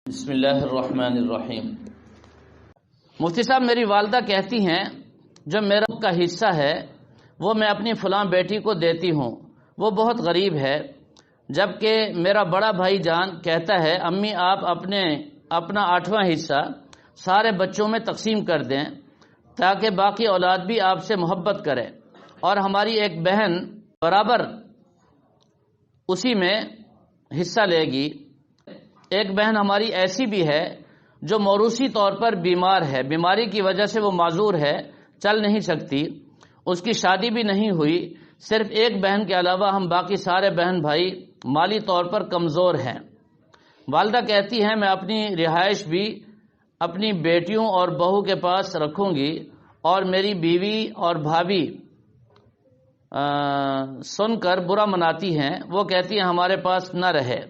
بسم اللہ الرحمن الرحیم۔ مفتی صاحب، میری والدہ کہتی ہیں جو میرا کا حصہ ہے وہ میں اپنی فلاں بیٹی کو دیتی ہوں، وہ بہت غریب ہے، جبکہ میرا بڑا بھائی جان کہتا ہے امی آپ اپنا 8واں حصہ سارے بچوں میں تقسیم کر دیں تاکہ باقی اولاد بھی آپ سے محبت کرے، اور ہماری ایک بہن برابر اسی میں حصہ لے گی۔ ایک بہن ہماری ایسی بھی ہے جو موروثی طور پر بیمار ہے، بیماری کی وجہ سے وہ معذور ہے، چل نہیں سکتی، اس کی شادی بھی نہیں ہوئی، صرف ایک بہن کے علاوہ ہم باقی سارے بہن بھائی مالی طور پر کمزور ہیں۔ والدہ کہتی ہیں میں اپنی رہائش بھی اپنی بیٹیوں اور بہو کے پاس رکھوں گی، اور میری بیوی اور بھابھی سن کر برا مناتی ہیں، وہ کہتی ہیں ہمارے پاس نہ رہے۔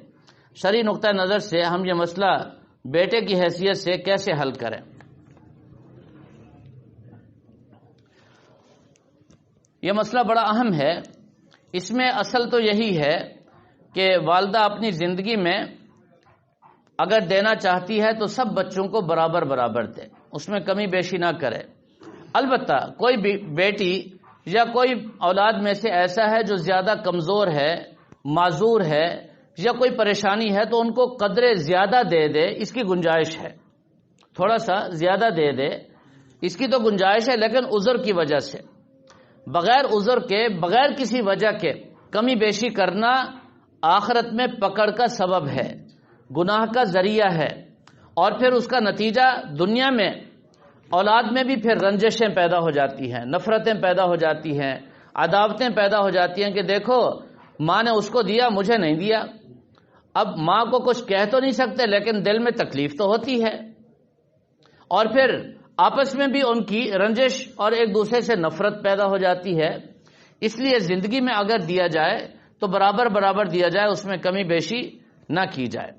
شرعی نقطہ نظر سے ہم یہ مسئلہ بیٹے کی حیثیت سے کیسے حل کریں؟ یہ مسئلہ بڑا اہم ہے۔ اس میں اصل تو یہی ہے کہ والدہ اپنی زندگی میں اگر دینا چاہتی ہے تو سب بچوں کو برابر برابر دے، اس میں کمی بیشی نہ کرے۔ البتہ کوئی بیٹی یا کوئی اولاد میں سے ایسا ہے جو زیادہ کمزور ہے، معذور ہے، یا کوئی پریشانی ہے تو ان کو قدر زیادہ دے دے، اس کی گنجائش ہے، تھوڑا سا زیادہ دے دے، اس کی تو گنجائش ہے، لیکن عذر کی وجہ سے، بغیر عذر کے، بغیر کسی وجہ کے کمی بیشی کرنا آخرت میں پکڑ کا سبب ہے، گناہ کا ذریعہ ہے، اور پھر اس کا نتیجہ دنیا میں اولاد میں بھی پھر رنجشیں پیدا ہو جاتی ہیں، نفرتیں پیدا ہو جاتی ہیں، عداوتیں پیدا ہو جاتی ہیں کہ دیکھو ماں نے اس کو دیا مجھے نہیں دیا۔ اب ماں کو کچھ کہہ تو نہیں سکتے لیکن دل میں تکلیف تو ہوتی ہے، اور پھر آپس میں بھی ان کی رنجش اور ایک دوسرے سے نفرت پیدا ہو جاتی ہے۔ اس لیے زندگی میں اگر دیا جائے تو برابر برابر دیا جائے، اس میں کمی بیشی نہ کی جائے۔